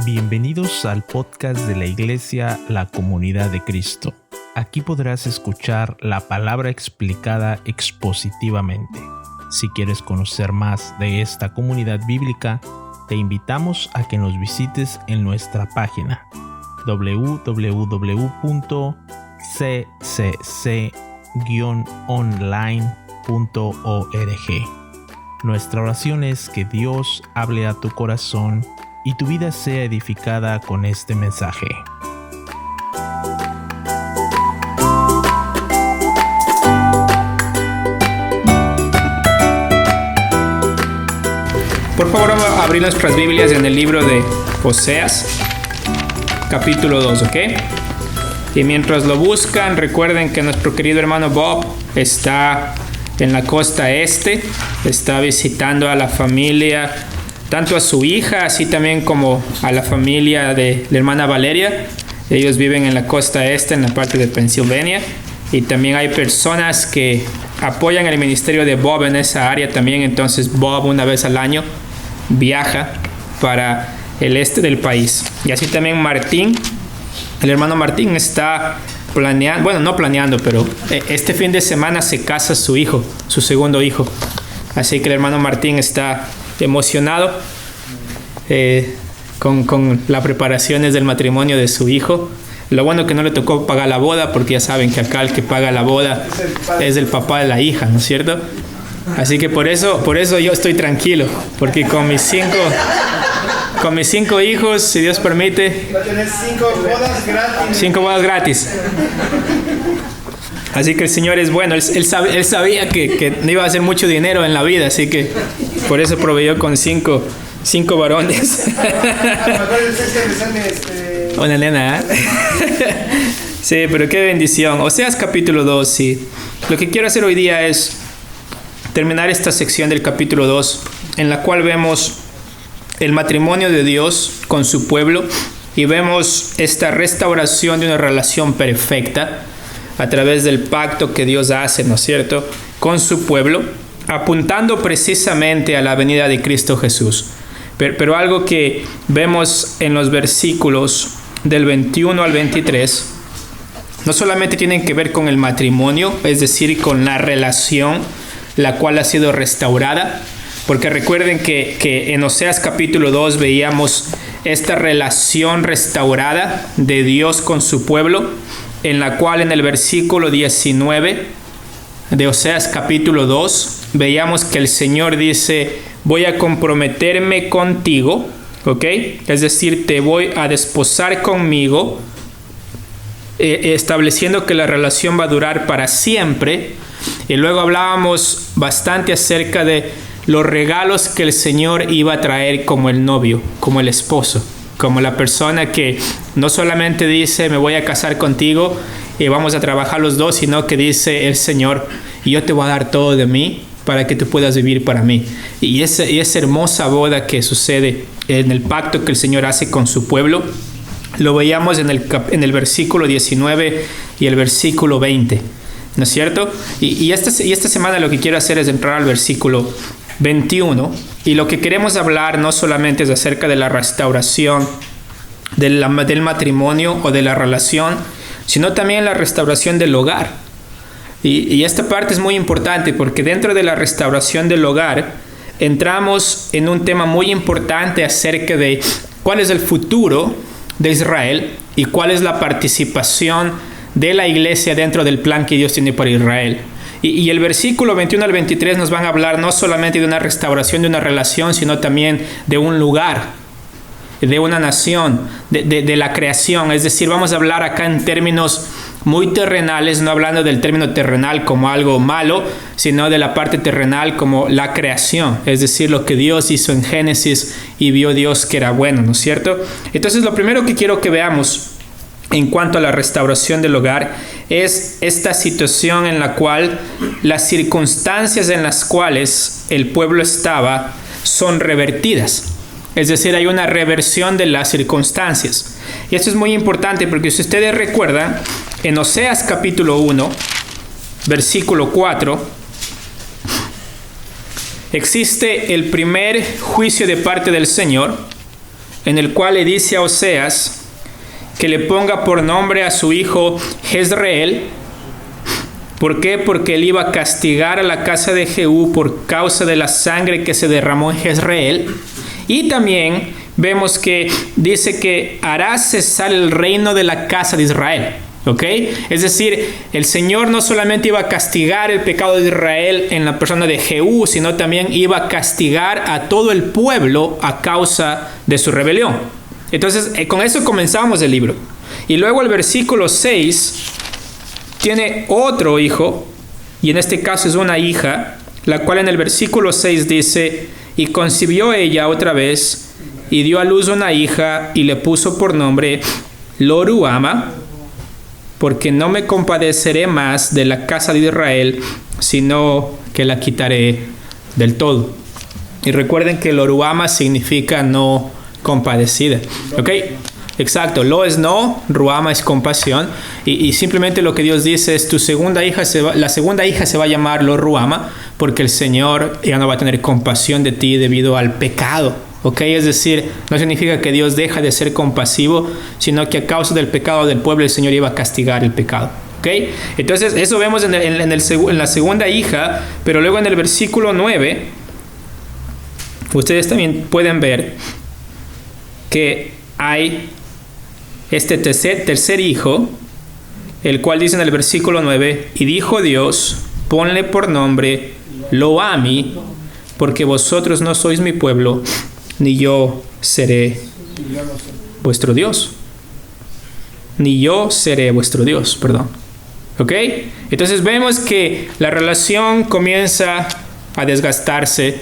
Bienvenidos al podcast de la Iglesia La Comunidad de Cristo. Aquí podrás escuchar la palabra explicada expositivamente. Si quieres conocer más de esta comunidad bíblica, te invitamos a que nos visites en nuestra página www.ccc-online.org. Nuestra oración es que Dios hable a tu corazón y tu vida sea edificada con este mensaje. Por favor, vamos a abrir nuestras Biblias en el libro de Oseas, capítulo 2, ¿ok? Y mientras lo buscan, recuerden que nuestro querido hermano Bob está en la costa este, está visitando a la familia, tanto a su hija, así también como a la familia de la hermana Valeria. Ellos viven en la costa este, en la parte de Pensilvania. Y también hay personas que apoyan el ministerio de Bob en esa área también. Entonces Bob una vez al año viaja para el este del país. Y así también Martín, el hermano Martín está planeando, bueno, no planeando, pero este fin de semana se casa su hijo, su segundo hijo. Así que el hermano Martín está emocionado con las preparaciones del matrimonio de su hijo. Lo bueno que no le tocó pagar la boda, porque ya saben que acá el que paga la boda es el papá de la hija, ¿no es cierto? Así que por eso yo estoy tranquilo, porque con mis cinco hijos, si Dios permite, va a tener 5 bodas gratis. 5 bodas gratis. Así que el Señor es bueno. Él sabía que no iba a hacer mucho dinero en la vida, así que por eso proveyó con 5 varones. Una nena, ¿eh? Sí, pero qué bendición. Oseas capítulo 2, sí. Lo que quiero hacer hoy día es terminar esta sección del capítulo 2, en la cual vemos el matrimonio de Dios con su pueblo y vemos esta restauración de una relación perfecta a través del pacto que Dios hace, ¿no es cierto?, con su pueblo, apuntando precisamente a la venida de Cristo Jesús. Pero algo que vemos en los versículos del 21 al 23, no solamente tienen que ver con el matrimonio, es decir, con la relación, la cual ha sido restaurada, porque recuerden que en Oseas capítulo 2 veíamos esta relación restaurada de Dios con su pueblo, en la cual en el versículo 19 de Oseas capítulo 2 veíamos que el Señor dice: voy a comprometerme contigo, ¿ok? Es decir, te voy a desposar conmigo, estableciendo que la relación va a durar para siempre. Y luego hablábamos bastante acerca de los regalos que el Señor iba a traer como el novio, como el esposo, como la persona que no solamente dice me voy a casar contigo y vamos a trabajar los dos, sino que dice el Señor: y yo te voy a dar todo de mí para que tú puedas vivir para mí. Y esa hermosa boda que sucede en el pacto que el Señor hace con su pueblo, lo veíamos en el versículo 19 y el versículo 20, ¿no es cierto? Y esta semana lo que quiero hacer es entrar al versículo 21, y lo que queremos hablar no solamente es acerca de la restauración del matrimonio o de la relación, sino también la restauración del hogar. Y esta parte es muy importante, porque dentro de la restauración del hogar entramos en un tema muy importante acerca de cuál es el futuro de Israel y cuál es la participación de la iglesia dentro del plan que Dios tiene para Israel. Y el versículo 21 al 23 nos van a hablar no solamente de una restauración de una relación, sino también de un lugar, de una nación, de la creación. Es decir, vamos a hablar acá en términos muy terrenales, no hablando del término terrenal como algo malo, sino de la parte terrenal como la creación, es decir, lo que Dios hizo en Génesis y vio Dios que era bueno, ¿no es cierto? Entonces, lo primero que quiero que veamos en cuanto a la restauración del hogar es esta situación en la cual las circunstancias en las cuales el pueblo estaba son revertidas. Es decir, hay una reversión de las circunstancias. Y esto es muy importante porque si ustedes recuerdan, en Oseas capítulo 1, versículo 4, existe el primer juicio de parte del Señor, en el cual le dice a Oseas que le ponga por nombre a su hijo Jezreel. ¿Por qué? Porque él iba a castigar a la casa de Jehú por causa de la sangre que se derramó en Jezreel. Y también vemos que dice que hará cesar el reino de la casa de Israel. ¿Ok? Es decir, el Señor no solamente iba a castigar el pecado de Israel en la persona de Jehú, sino también iba a castigar a todo el pueblo a causa de su rebelión. Entonces, con eso comenzamos el libro. Y luego el versículo 6 tiene otro hijo, y en este caso es una hija, la cual en el versículo 6 dice: y concibió ella otra vez, y dio a luz una hija, y le puso por nombre Lo-ruhama, porque no me compadeceré más de la casa de Israel, sino que la quitaré del todo. Y recuerden que Lo-ruhama significa no compadecida. ¿Ok? Exacto, Lo es no, Ruhama es compasión, y simplemente lo que Dios dice es: la segunda hija se va a llamar Lo-ruhama, porque el Señor ya no va a tener compasión de ti debido al pecado. ¿Ok? Es decir, no significa que Dios deja de ser compasivo, sino que a causa del pecado del pueblo el Señor iba a castigar el pecado. ¿Ok? Entonces eso vemos en la segunda hija, pero luego en el versículo 9, ustedes también pueden ver que hay este tercer hijo, el cual dice en el versículo 9: y dijo Dios, ponle por nombre Lo-ammi, porque vosotros no sois mi pueblo, ni yo seré vuestro Dios. Ni yo seré vuestro Dios, perdón. ¿Ok? Entonces vemos que la relación comienza a desgastarse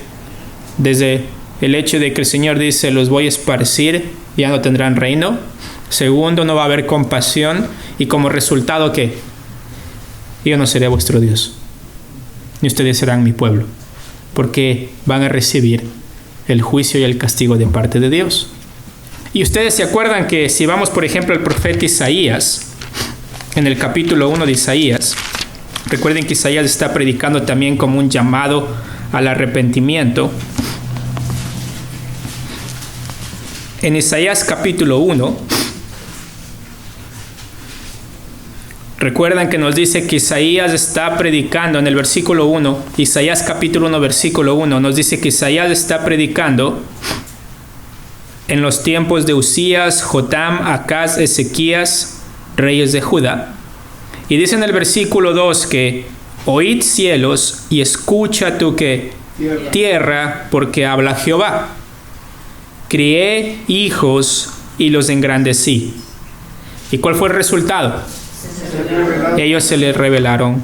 desde el hecho de que el Señor dice: los voy a esparcir, ya no tendrán reino. Segundo, no va a haber compasión. Y como resultado, ¿qué? Yo no seré vuestro Dios, ni ustedes serán mi pueblo, porque van a recibir el juicio y el castigo de parte de Dios. Y ustedes se acuerdan que si vamos, por ejemplo, al profeta Isaías, en el capítulo 1 de Isaías, recuerden que Isaías está predicando también como un llamado al arrepentimiento. En Isaías capítulo 1, recuerdan que nos dice que Isaías está predicando en el versículo 1, Isaías capítulo 1, versículo 1, nos dice que Isaías está predicando en los tiempos de Usías, Jotam, Acaz, Ezequías, reyes de Judá. Y dice en el versículo 2 que: oíd cielos y escucha tú que tierra, porque habla Jehová. Crié hijos y los engrandecí. ¿Y cuál fue el resultado? Ellos se les rebelaron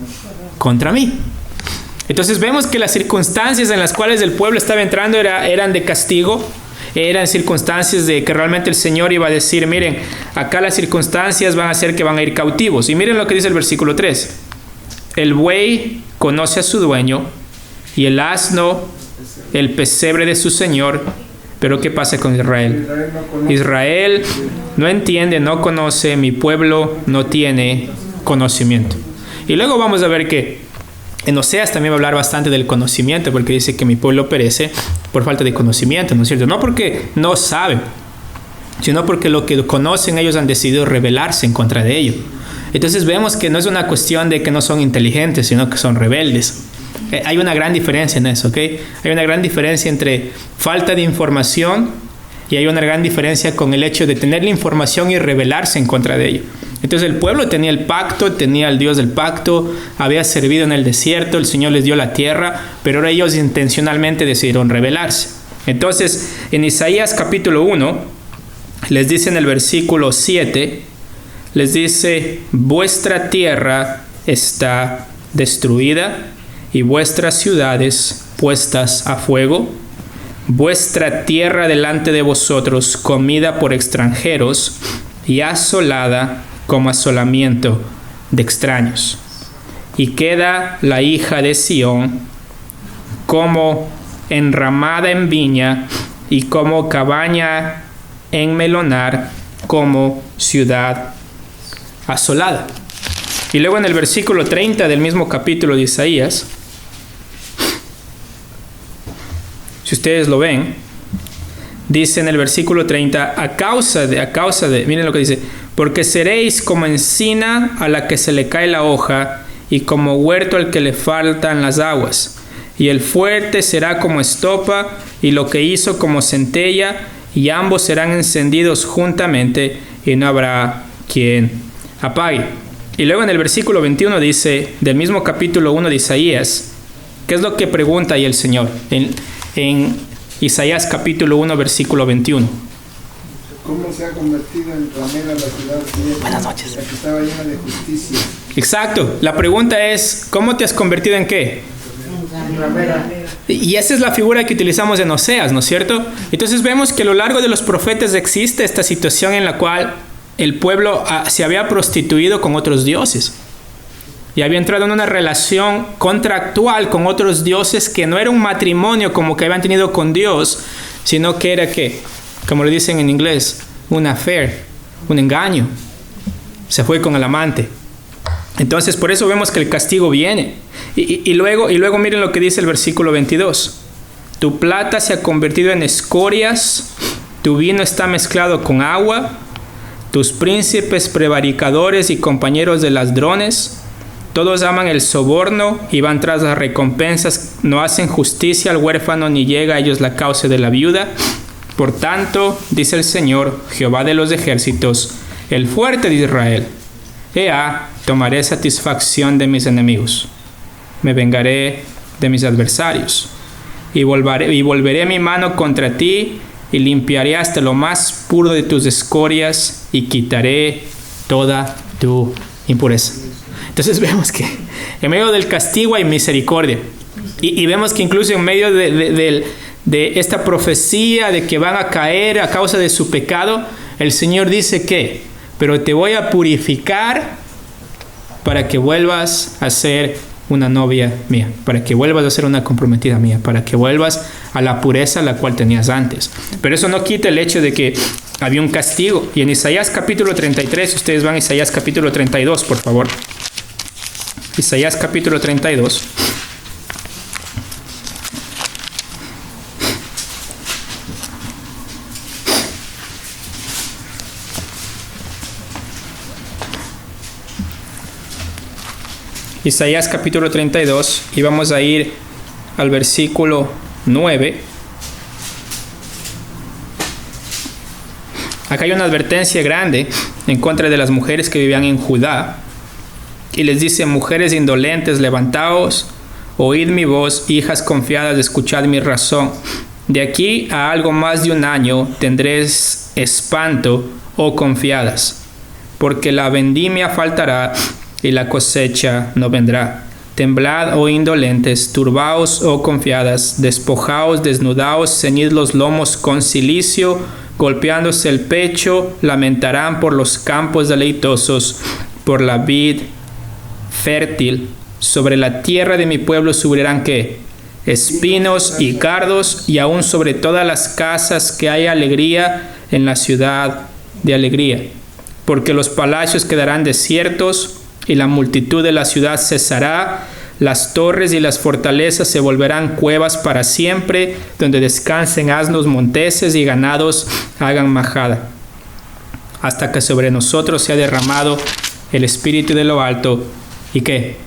contra mí. Entonces vemos que las circunstancias en las cuales el pueblo estaba entrando eran de castigo, eran circunstancias de que realmente el Señor iba a decir: miren, acá las circunstancias van a hacer que van a ir cautivos. Y miren lo que dice el versículo 3: el buey conoce a su dueño, y el asno el pesebre de su señor. Pero ¿qué pasa con Israel? Israel no entiende, no conoce, mi pueblo no tiene conocimiento. Y luego vamos a ver que en Oseas también va a hablar bastante del conocimiento, porque dice que mi pueblo perece por falta de conocimiento, ¿no es cierto? No porque no saben, sino porque lo que conocen ellos han decidido rebelarse en contra de ello. Entonces vemos que no es una cuestión de que no son inteligentes, sino que son rebeldes. Hay una gran diferencia en eso, ¿ok? Hay una gran diferencia entre falta de información y hay una gran diferencia con el hecho de tener la información y rebelarse en contra de ello. Entonces el pueblo tenía el pacto, tenía al Dios del pacto, había servido en el desierto, el Señor les dio la tierra, pero ahora ellos intencionalmente decidieron rebelarse. Entonces en Isaías capítulo 1 les dice en el versículo 7, les dice: vuestra tierra está destruida y vuestras ciudades puestas a fuego, vuestra tierra delante de vosotros comida por extranjeros y asolada como asolamiento de extraños. Y queda la hija de Sión como enramada en viña y como cabaña en melonar, como ciudad asolada. Y luego en el versículo 30 del mismo capítulo de Isaías, si ustedes lo ven, dice en el versículo 30, a causa de, miren lo que dice, porque seréis como encina a la que se le cae la hoja y como huerto al que le faltan las aguas. Y el fuerte será como estopa y lo que hizo como centella, y ambos serán encendidos juntamente y no habrá quien apague. Y luego en el versículo 21 dice, del mismo capítulo 1 de Isaías, ¿qué es lo que pregunta ahí el Señor? En Isaías capítulo 1 versículo 21. ¿Cómo se ha convertido en ramera la ciudad? Buenas noches. La que estaba llena de justicia. Exacto. La pregunta es, ¿cómo te has convertido en qué? En ramera. Y esa es la figura que utilizamos en Oseas, ¿no es cierto? Entonces vemos que a lo largo de los profetas existe esta situación en la cual el pueblo se había prostituido con otros dioses. Y había entrado en una relación contractual con otros dioses que no era un matrimonio como que habían tenido con Dios, sino que era, ¿qué? Como lo dicen en inglés, un affair, un engaño. Se fue con el amante. Entonces, por eso vemos que el castigo viene. Y luego miren lo que dice el versículo 22. Tu plata se ha convertido en escorias, tu vino está mezclado con agua, tus príncipes prevaricadores y compañeros de ladrones, todos aman el soborno y van tras las recompensas, no hacen justicia al huérfano ni llega a ellos la causa de la viuda. Por tanto, dice el Señor, Jehová de los ejércitos, el fuerte de Israel, Ea, tomaré satisfacción de mis enemigos, me vengaré de mis adversarios, y volveré mi mano contra ti, y limpiaré hasta lo más puro de tus escorias, y quitaré toda tu impureza. Entonces vemos que en medio del castigo hay misericordia, y vemos que incluso en medio de esta profecía de que van a caer a causa de su pecado, el Señor dice que, pero te voy a purificar para que vuelvas a ser una novia mía, para que vuelvas a ser una comprometida mía, para que vuelvas a la pureza la cual tenías antes. Pero eso no quita el hecho de que había un castigo. Y en Isaías capítulo 33, ustedes van a Isaías capítulo 32, por favor. Isaías capítulo 32. Isaías capítulo 32 y vamos a ir al versículo 9. Acá hay una advertencia grande en contra de las mujeres que vivían en Judá y les dice: mujeres indolentes, levantaos, oíd mi voz, hijas confiadas, escuchad mi razón. De aquí a algo más de un año tendréis espanto, oh confiadas, porque la vendimia faltará y la cosecha no vendrá. Temblad, oh indolentes, turbaos, oh confiadas, despojaos, desnudaos, ceñid los lomos con cilicio, golpeándose el pecho, lamentarán por los campos deleitosos, por la vid fértil. Sobre la tierra de mi pueblo subirán, ¿qué? Espinos y cardos, y aún sobre todas las casas que hay alegría en la ciudad de alegría. Porque los palacios quedarán desiertos, y la multitud de la ciudad cesará, las torres y las fortalezas se volverán cuevas para siempre, donde descansen asnos monteses y ganados hagan majada, hasta que sobre nosotros se ha derramado el espíritu de lo alto. ¿Y qué?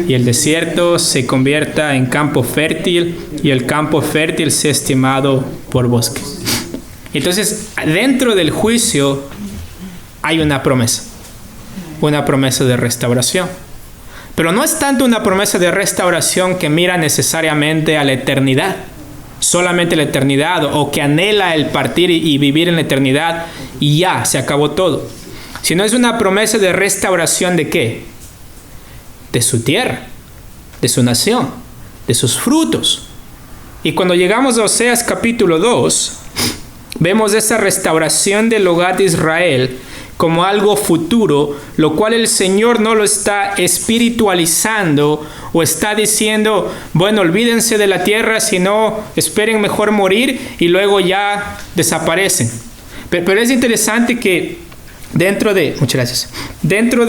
Y el desierto se convierta en campo fértil, y el campo fértil sea estimado por bosque. Entonces, dentro del juicio hay una promesa de restauración. Pero no es tanto una promesa de restauración que mira necesariamente a la eternidad, solamente la eternidad, o que anhela el partir y vivir en la eternidad y ya, se acabó todo. Sino es una promesa de restauración ¿de qué? De su tierra, de su nación, de sus frutos. Y cuando llegamos a Oseas capítulo 2, vemos esa restauración del hogar de Israel como algo futuro, lo cual el Señor no lo está espiritualizando o está diciendo, bueno, olvídense de la tierra, sino esperen mejor morir y luego ya desaparecen. Pero es interesante que dentro de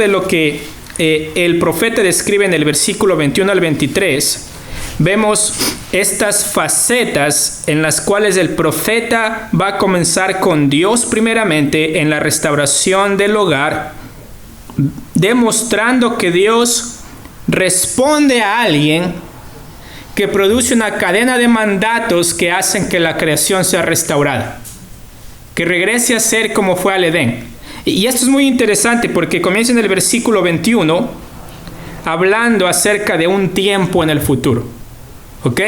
lo que el profeta describe en el versículo 21 al 23, vemos estas facetas en las cuales el profeta va a comenzar con Dios primeramente en la restauración del hogar, demostrando que Dios responde a alguien que produce una cadena de mandatos que hacen que la creación sea restaurada, que regrese a ser como fue al Edén. Y esto es muy interesante porque comienza en el versículo 21 hablando acerca de un tiempo en el futuro, ¿ok?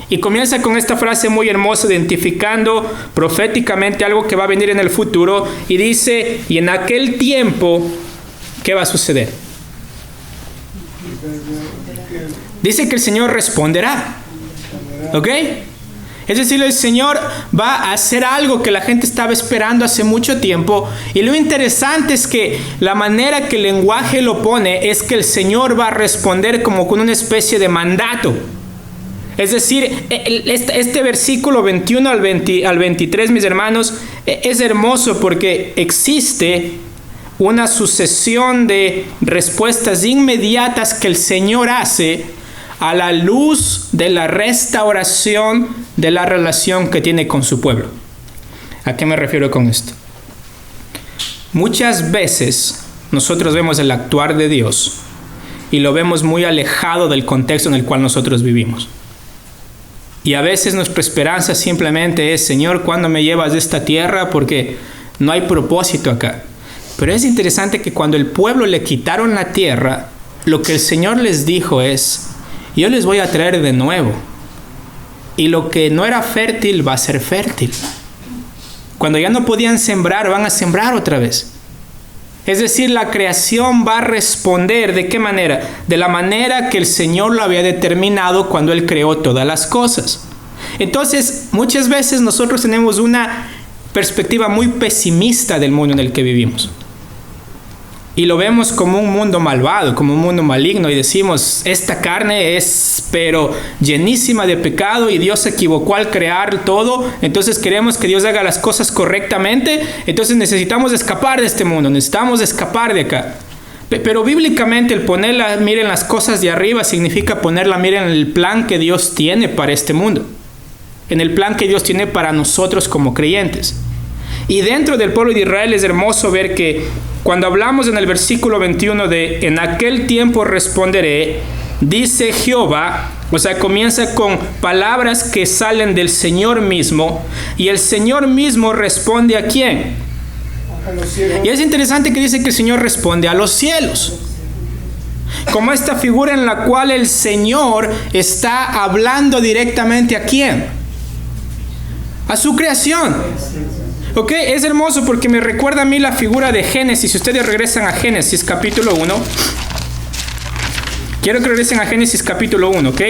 Y comienza con esta frase muy hermosa identificando proféticamente algo que va a venir en el futuro y dice, y en aquel tiempo, ¿qué va a suceder? Dice que el Señor responderá, ¿ok? Es decir, el Señor va a hacer algo que la gente estaba esperando hace mucho tiempo. Y lo interesante es que la manera que el lenguaje lo pone es que el Señor va a responder como con una especie de mandato. Es decir, este versículo 21 al 23, mis hermanos, es hermoso porque existe una sucesión de respuestas inmediatas que el Señor hace a la luz de la restauración de la relación que tiene con su pueblo. ¿A qué me refiero con esto? Muchas veces nosotros vemos el actuar de Dios y lo vemos muy alejado del contexto en el cual nosotros vivimos. Y a veces nuestra esperanza simplemente es, Señor, ¿cuándo me llevas de esta tierra? Porque no hay propósito acá. Pero es interesante que cuando el pueblo le quitaron la tierra, lo que el Señor les dijo es, yo les voy a traer de nuevo. Y lo que no era fértil va a ser fértil. Cuando ya no podían sembrar, van a sembrar otra vez. Es decir, la creación va a responder. ¿De qué manera? De la manera que el Señor lo había determinado cuando Él creó todas las cosas. Entonces, muchas veces nosotros tenemos una perspectiva muy pesimista del mundo en el que vivimos. Y lo vemos como un mundo malvado, como un mundo maligno, y decimos, esta carne es pero llenísima de pecado y Dios se equivocó al crear todo, entonces queremos que Dios haga las cosas correctamente, entonces necesitamos escapar de este mundo, necesitamos escapar de acá. Pero bíblicamente el poner la mira en las cosas de arriba significa poner la mira en el plan que Dios tiene para este mundo, en el plan que Dios tiene para nosotros como creyentes. Y dentro del pueblo de Israel es hermoso ver que cuando hablamos en el versículo 21 de en aquel tiempo responderé, dice Jehová, o sea, comienza con palabras que salen del Señor mismo, y el Señor mismo responde ¿a quién? A los cielos. Y es interesante que dice que el Señor responde a los cielos, como esta figura en la cual el Señor está hablando directamente ¿a quién? A su creación. Ok, es hermoso porque me recuerda a mí la figura de Génesis. Si ustedes regresan a Génesis capítulo 1, quiero que regresen a Génesis capítulo 1, ok,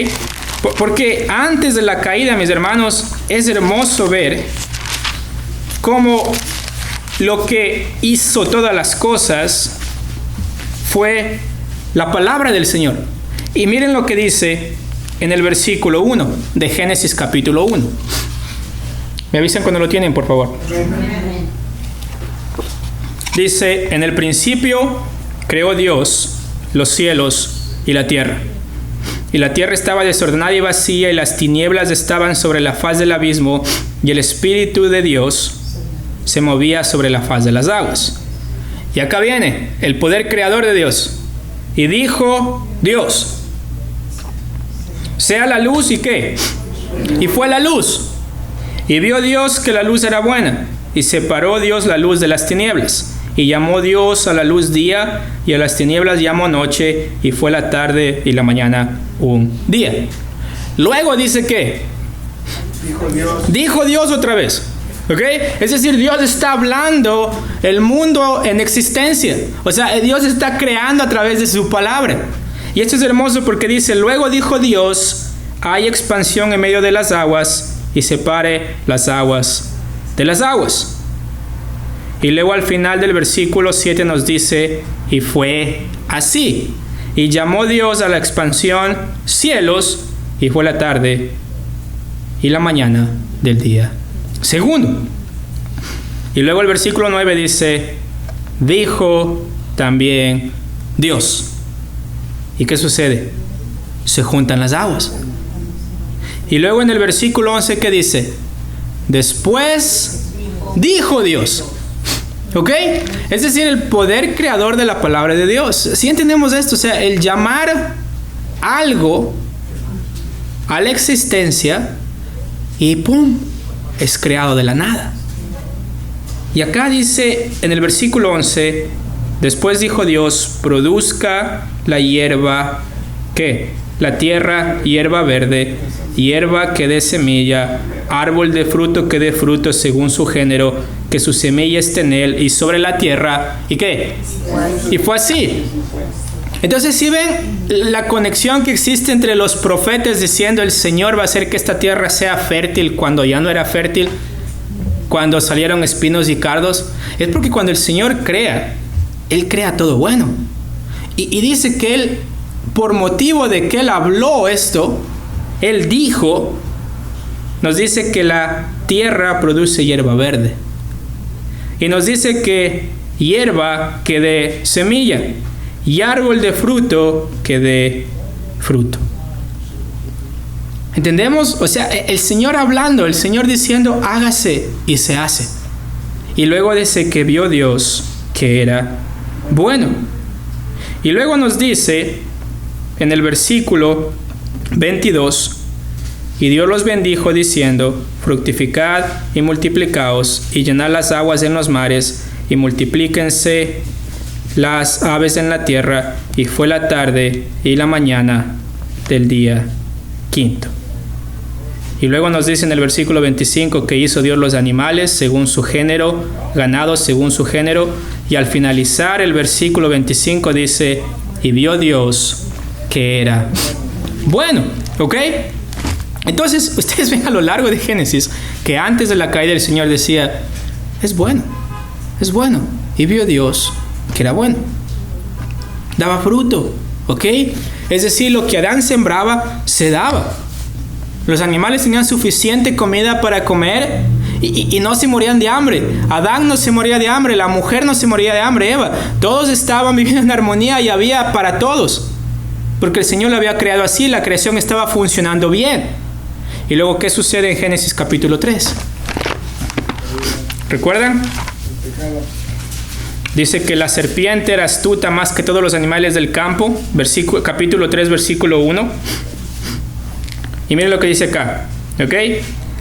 porque antes de la caída, mis hermanos, es hermoso ver cómo lo que hizo todas las cosas fue la palabra del Señor. Y miren lo que dice en el versículo 1 de Génesis capítulo 1. Me avisan cuando lo tienen, por favor. Dice, en el principio creó Dios los cielos y la tierra. Y la tierra estaba desordenada y vacía, y las tinieblas estaban sobre la faz del abismo, y el Espíritu de Dios se movía sobre la faz de las aguas. Y acá viene el poder creador de Dios. Y dijo Dios, sea la luz, ¿y qué? Y fue la luz. Y vio Dios que la luz era buena, y separó Dios la luz de las tinieblas. Y llamó Dios a la luz día, y a las tinieblas llamó noche, y fue la tarde y la mañana un día. Luego dice que dijo Dios otra vez. ¿Ok? Es decir, Dios está hablando el mundo en existencia. O sea, Dios está creando a través de su palabra. Y esto es hermoso porque dice, luego dijo Dios, hay expansión en medio de las aguas, y separe las aguas de las aguas. Y luego al final del versículo 7 nos dice, y fue así. Y llamó Dios a la expansión cielos, y fue la tarde y la mañana del día segundo. Y luego el versículo 9 dice, dijo también Dios. ¿Y qué sucede? Se juntan las aguas. Y luego en el versículo 11, ¿qué dice? Después dijo Dios. ¿Ok? Es decir, el poder creador de la palabra de Dios. ¿Sí entendemos esto? O sea, el llamar algo a la existencia y ¡pum! Es creado de la nada. Y acá dice en el versículo 11, después dijo Dios, produzca la hierba, ¿qué? La tierra, hierba verde, hierba que dé semilla, árbol de fruto que dé fruto según su género, que su semilla esté en él y sobre la tierra. ¿Y qué? Y fue así. Entonces, ¿sí ven la conexión que existe entre los profetas diciendo el Señor va a hacer que esta tierra sea fértil cuando ya no era fértil? Cuando salieron espinos y cardos, es porque cuando el Señor crea, Él crea todo bueno. Y dice que Él, por motivo de que Él habló esto, Él dijo, nos dice que la tierra produce hierba verde. Y nos dice que hierba que dé semilla y árbol de fruto que dé fruto. ¿Entendemos? O sea, el Señor hablando, el Señor diciendo, hágase y se hace. Y luego dice que vio Dios que era bueno. Y luego nos dice en el versículo 22, y Dios los bendijo diciendo, fructificad y multiplicaos y llenad las aguas en los mares y multiplíquense las aves en la tierra. Y fue la tarde y la mañana del día quinto. Y luego nos dice en el versículo 25 que hizo Dios los animales según su género, ganados según su género. Y al finalizar el versículo 25 dice, y vio Dios que era bueno. ¿Ok? Entonces, ustedes ven a lo largo de Génesis que antes de la caída el Señor decía, es bueno. Y vio Dios que era bueno. Daba fruto. ¿Ok? Es decir, lo que Adán sembraba, se daba. Los animales tenían suficiente comida para comer y no se morían de hambre. Adán no se moría de hambre, la mujer no se moría de hambre, Eva. Todos estaban viviendo en armonía y había para todos. Porque el Señor lo había creado así, la creación estaba funcionando bien. Y luego, ¿qué sucede en Génesis capítulo 3? ¿Recuerdan? Dice que la serpiente era astuta más que todos los animales del campo. Capítulo 3, versículo 1. Y miren lo que dice acá, ¿ok?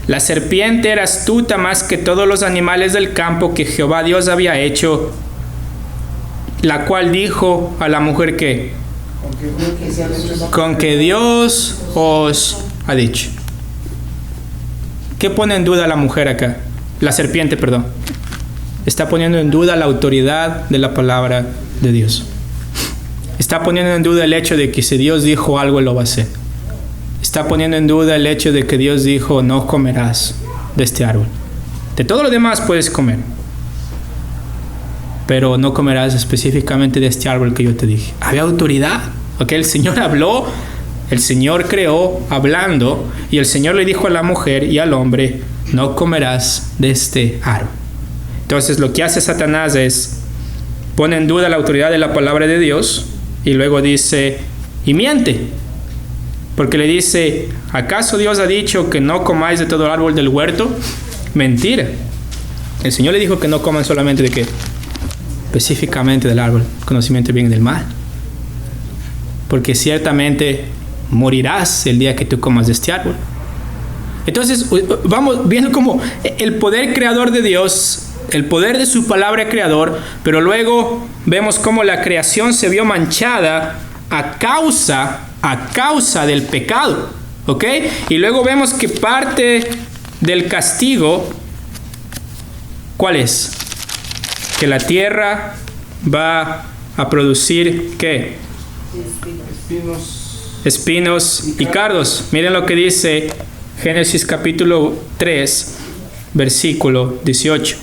La serpiente era astuta más que todos los animales del campo que Jehová Dios había hecho, la cual dijo a la mujer que, con que Dios os ha dicho. ¿Qué pone en duda la mujer acá? La serpiente, perdón. Está poniendo en duda la autoridad de la palabra de Dios. Está poniendo en duda el hecho de que si Dios dijo algo, Él lo va a hacer. Está poniendo en duda el hecho de que Dios dijo, no comerás de este árbol. De todo lo demás puedes comer, pero no comerás específicamente de este árbol que yo te dije. Había autoridad, ¿ok? El Señor habló, el Señor creó hablando, y el Señor le dijo a la mujer y al hombre, no comerás de este árbol. Entonces lo que hace Satanás es, pone en duda la autoridad de la palabra de Dios, y luego dice, y miente. Porque le dice, ¿acaso Dios ha dicho que no comáis de todo el árbol del huerto? Mentira. El Señor le dijo que no coman solamente de qué? Específicamente del árbol, conocimiento del bien y del mal. Porque ciertamente morirás el día que tú comas de este árbol. Entonces, vamos viendo como el poder creador de Dios, el poder de su palabra creador, pero luego vemos cómo la creación se vio manchada a causa del pecado, ¿ok? Y luego vemos que parte del castigo, ¿cuál es? Que la tierra va a producir, ¿qué? Espinos y cardos. Miren lo que dice Génesis capítulo 3, versículo 18.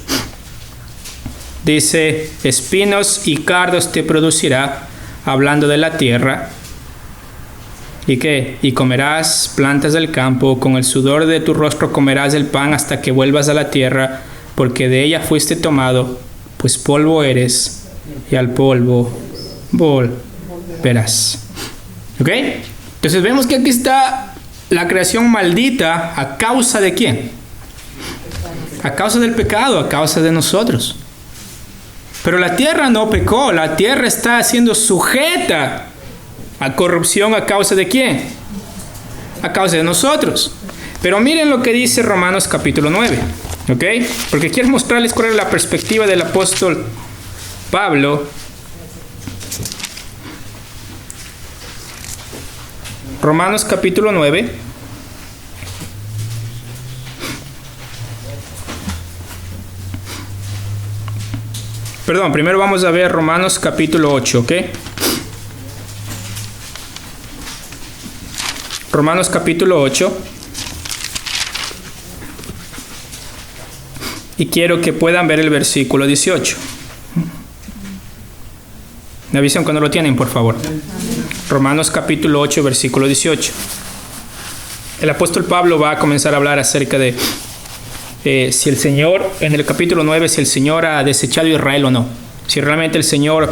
Dice, espinos y cardos te producirá, hablando de la tierra. ¿Y qué? Y comerás plantas del campo, con el sudor de tu rostro comerás el pan hasta que vuelvas a la tierra, porque de ella fuiste tomado, pues polvo eres, y al polvo volverás. ¿Ok? Entonces vemos que aquí está la creación maldita a causa de quién? A causa del pecado, a causa de nosotros. Pero la tierra no pecó, la tierra está siendo sujeta a corrupción a causa de quién? A causa de nosotros. Pero miren lo que dice Romanos capítulo 9, ¿ok? Porque quiero mostrarles cuál es la perspectiva del apóstol Pablo. Romanos capítulo 9. Perdón, primero vamos a ver Romanos capítulo 8, ¿ok? Romanos capítulo 8. Y quiero que puedan ver el versículo 18. Me avisan cuando lo tienen, por favor. Romanos capítulo 8, versículo 18. El apóstol Pablo va a comenzar a hablar acerca de si el Señor, en el capítulo 9, si el Señor ha desechado a Israel o no. Si realmente el Señor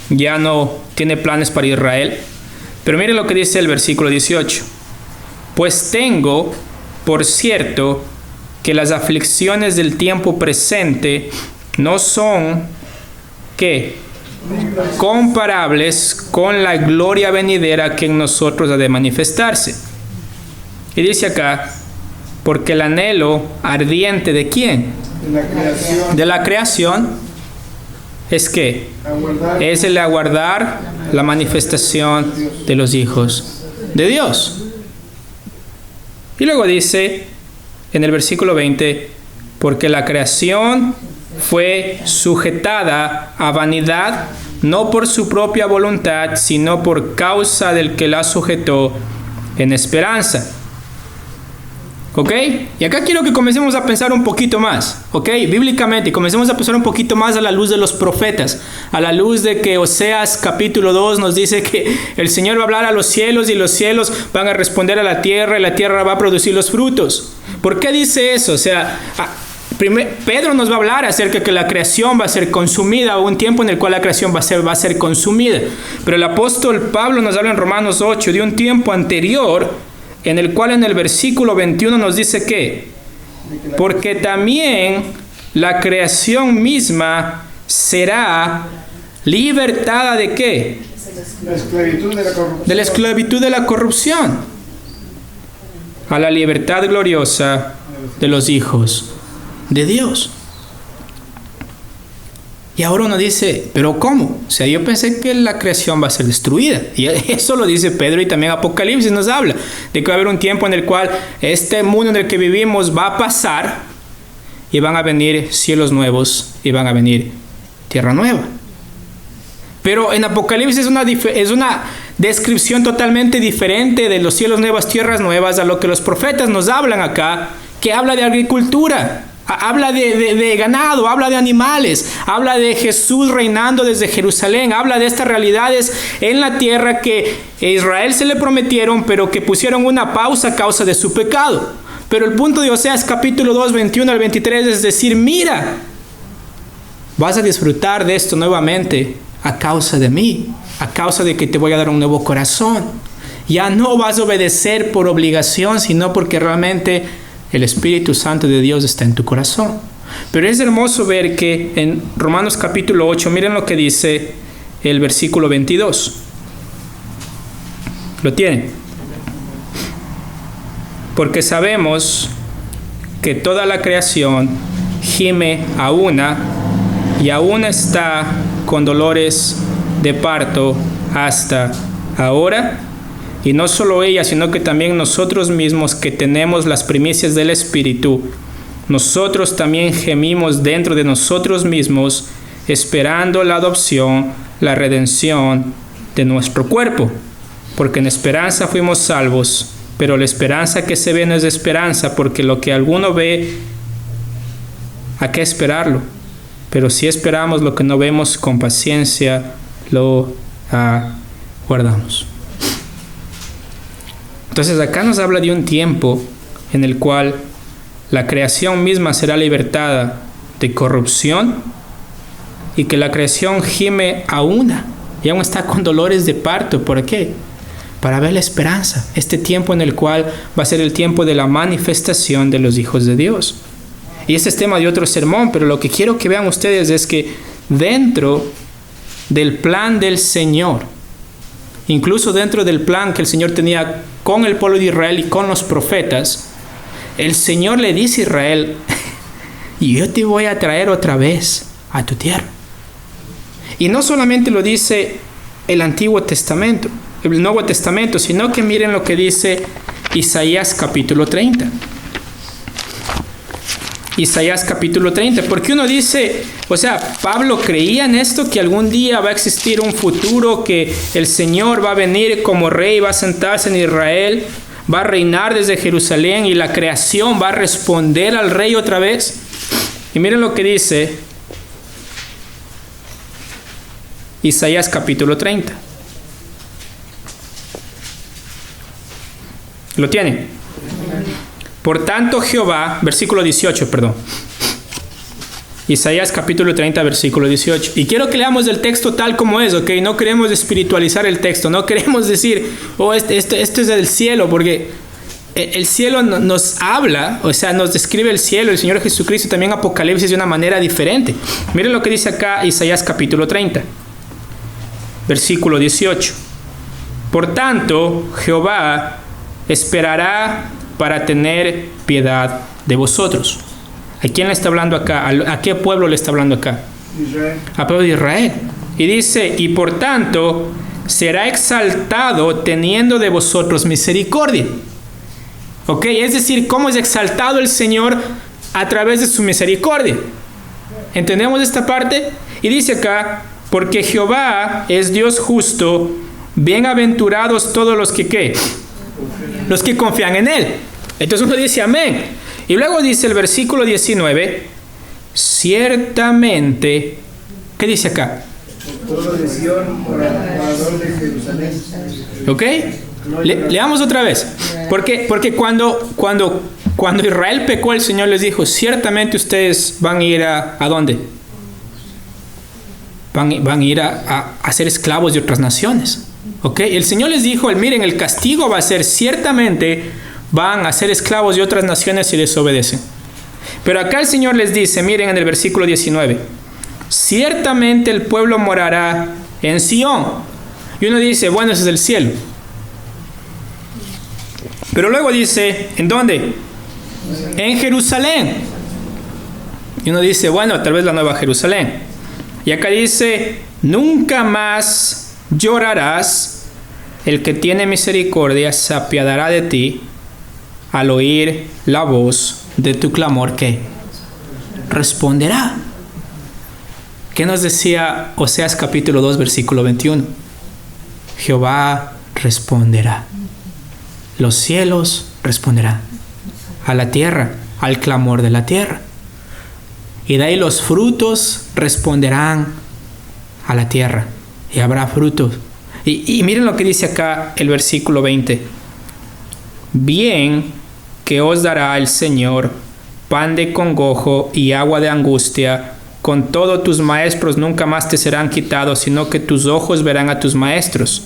ya no tiene planes para Israel. Pero miren lo que dice el versículo 18. Pues tengo, por cierto, que las aflicciones del tiempo presente no son, ¿qué? Comparables con la gloria venidera que en nosotros ha de manifestarse. Y dice acá, porque el anhelo ardiente ¿de quién? De la creación. ¿Es qué? Es el aguardar la manifestación de los hijos de Dios. Y luego dice en el versículo 20, porque la creación fue sujetada a vanidad, no por su propia voluntad, sino por causa del que la sujetó en esperanza. ¿Ok? Y acá quiero que comencemos a pensar un poquito más, ¿ok? Bíblicamente, comencemos a pensar un poquito más a la luz de los profetas, a la luz de que Oseas capítulo 2 nos dice que el Señor va a hablar a los cielos y los cielos van a responder a la tierra y la tierra va a producir los frutos. ¿Por qué dice eso? O sea, Pedro nos va a hablar acerca de que la creación va a ser consumida, o un tiempo en el cual la creación va a ser consumida. Pero el apóstol Pablo nos habla en Romanos 8 de un tiempo anterior, en el cual en el versículo 21 nos dice que, porque también la creación misma será libertada ¿de qué? La esclavitud de la corrupción. De la esclavitud de la corrupción a la libertad gloriosa de los hijos de Dios. Y ahora uno dice, ¿pero cómo? O sea, yo pensé que la creación va a ser destruida. Y eso lo dice Pedro, y también Apocalipsis nos habla de que va a haber un tiempo en el cual este mundo en el que vivimos va a pasar y van a venir cielos nuevos y van a venir tierra nueva. Pero en Apocalipsis es una descripción totalmente diferente de los cielos nuevos, tierras nuevas, a lo que los profetas nos hablan acá, que habla de agricultura. Habla de ganado, habla de animales, habla de Jesús reinando desde Jerusalén, habla de estas realidades en la tierra que a Israel se le prometieron, pero que pusieron una pausa a causa de su pecado. Pero el punto de Oseas capítulo 2, 21 al 23 es decir, mira, vas a disfrutar de esto nuevamente a causa de mí, a causa de que te voy a dar un nuevo corazón. Ya no vas a obedecer por obligación, sino porque realmente el Espíritu Santo de Dios está en tu corazón. Pero es hermoso ver que en Romanos capítulo 8, miren lo que dice el versículo 22. ¿Lo tienen? Porque sabemos que toda la creación gime a una y aún está con dolores de parto hasta ahora. Y no solo ella, sino que también nosotros mismos que tenemos las primicias del Espíritu, nosotros también gemimos dentro de nosotros mismos, esperando la adopción, la redención de nuestro cuerpo. Porque en esperanza fuimos salvos, pero la esperanza que se ve no es esperanza, porque lo que alguno ve, ¿a qué esperarlo? Pero si esperamos lo que no vemos, con paciencia lo guardamos. Entonces acá nos habla de un tiempo en el cual la creación misma será libertada de corrupción y que la creación gime a una y aún está con dolores de parto. ¿Por qué? para ver la esperanza, este tiempo en el cual va a ser el tiempo de la manifestación de los hijos de Dios. Y ese es tema de otro sermón, pero lo que quiero que vean ustedes es que dentro del plan del Señor, incluso dentro del plan que el Señor tenía con el pueblo de Israel y con los profetas, el Señor le dice a Israel, y yo te voy a traer otra vez a tu tierra. Y no solamente lo dice el Antiguo Testamento, el Nuevo Testamento, sino que miren lo que dice Isaías capítulo 30. Isaías capítulo 30, porque uno dice, o sea, Pablo creía en esto, que algún día va a existir un futuro, que el Señor va a venir como rey, va a sentarse en Israel, va a reinar desde Jerusalén y la creación va a responder al rey otra vez. Y miren lo que dice Isaías capítulo 30. ¿Lo tienen? Por tanto Jehová, versículo 18, perdón. Isaías capítulo 30, versículo 18. Y quiero que leamos el texto tal como es, ¿ok? No queremos espiritualizar el texto, no queremos decir, oh, esto es del cielo, porque el cielo nos habla, o sea, nos describe el cielo, el Señor Jesucristo también Apocalipsis de una manera diferente. Miren lo que dice acá Isaías capítulo 30, versículo 18. Por tanto, Jehová esperará para tener piedad de vosotros. ¿A quién le está hablando acá? ¿A qué pueblo le está hablando acá? Israel. Al pueblo de Israel. Y dice, y por tanto será exaltado teniendo de vosotros misericordia. ¿Ok? Es decir, ¿cómo es exaltado el Señor? A través de su misericordia. ¿Entendemos esta parte? Y dice acá, porque Jehová es Dios justo, bienaventurados todos los que ¿qué? Los que confían en Él. Entonces uno dice amén. Y luego dice el versículo 19, ciertamente, ¿qué dice acá? Todo de Sion, morador de Jerusalén. ¿Ok? Leamos otra vez. Porque cuando Israel pecó, el Señor les dijo, ciertamente ustedes van a ir ¿a dónde? Van a ir a ser esclavos de otras naciones. ¿Ok? El Señor les dijo, miren, el castigo va a ser ciertamente van a ser esclavos de otras naciones si desobedecen. Pero acá el Señor les dice, miren en el versículo 19, ciertamente el pueblo morará en Sión. Y uno dice, bueno, ese es el cielo. Pero luego dice, ¿en dónde? En Jerusalén. Y uno dice, bueno, tal vez la nueva Jerusalén. Y acá dice, nunca más llorarás, el que tiene misericordia se apiadará de ti al oír la voz de tu clamor, ¿qué? Responderá. ¿Qué nos decía Oseas capítulo 2, versículo 21? Jehová responderá. Los cielos responderán a la tierra, al clamor de la tierra. Y de ahí los frutos responderán a la tierra. Y habrá frutos. Y miren lo que dice acá el versículo 20. Bien que os dará el Señor pan de congojo y agua de angustia. Con todo tus maestros nunca más te serán quitados, sino que tus ojos verán a tus maestros.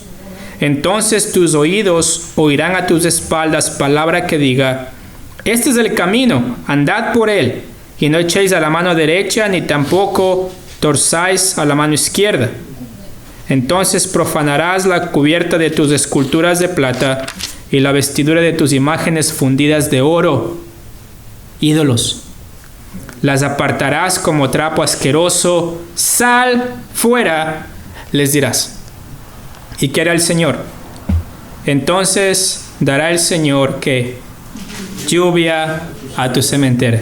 Entonces tus oídos oirán a tus espaldas palabra que diga, este es el camino, andad por él, y no echéis a la mano derecha, ni tampoco torzáis a la mano izquierda. Entonces profanarás la cubierta de tus esculturas de plata y la vestidura de tus imágenes fundidas de oro, ídolos. Las apartarás como trapo asqueroso, sal fuera, les dirás. ¿Y qué hará el Señor? Entonces dará el Señor ¿qué? Lluvia a tu sementera.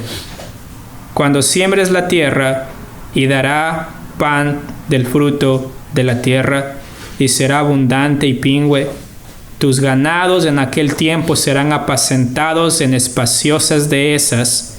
Cuando siembres la tierra, y dará pan del fruto de la tierra, y será abundante y pingüe. Tus ganados en aquel tiempo serán apacentados en espaciosas dehesas.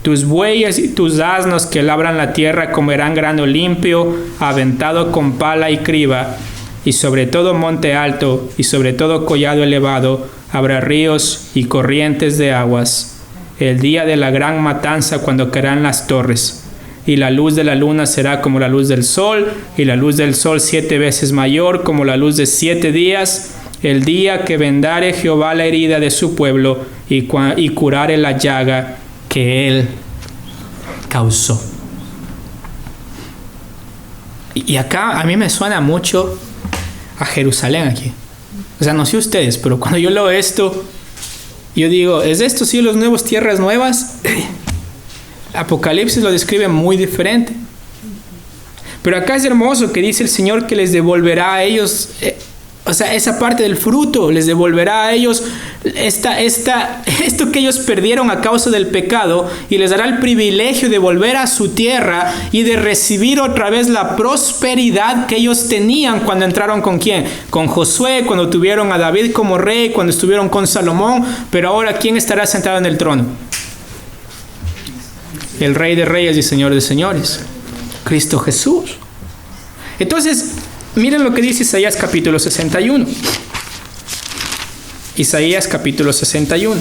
Tus bueyes y tus asnos que labran la tierra comerán grano limpio, aventado con pala y criba. Y sobre todo monte alto y sobre todo collado elevado habrá ríos y corrientes de aguas. El día de la gran matanza, cuando caerán las torres. Y la luz de la luna será como la luz del sol, y la luz del sol 7 veces mayor como la luz de 7 días, el día que vendare Jehová la herida de su pueblo y curare la llaga que él causó. Y acá a mí me suena mucho a Jerusalén aquí. O sea, no sé ustedes, pero cuando yo leo esto, yo digo, ¿es esto cielos nuevos, tierras nuevas? Apocalipsis lo describe muy diferente. Pero acá es hermoso que dice el Señor que les devolverá a ellos, o sea, esa parte del fruto, les devolverá a ellos esto que ellos perdieron a causa del pecado, y les dará el privilegio de volver a su tierra y de recibir otra vez la prosperidad que ellos tenían cuando entraron ¿con quién? Con Josué, cuando tuvieron a David como rey, cuando estuvieron con Salomón. Pero ahora, ¿quién estará sentado en el trono? El Rey de Reyes y Señor de Señores, Cristo Jesús. Entonces, miren lo que dice Isaías capítulo 61. Isaías capítulo 61.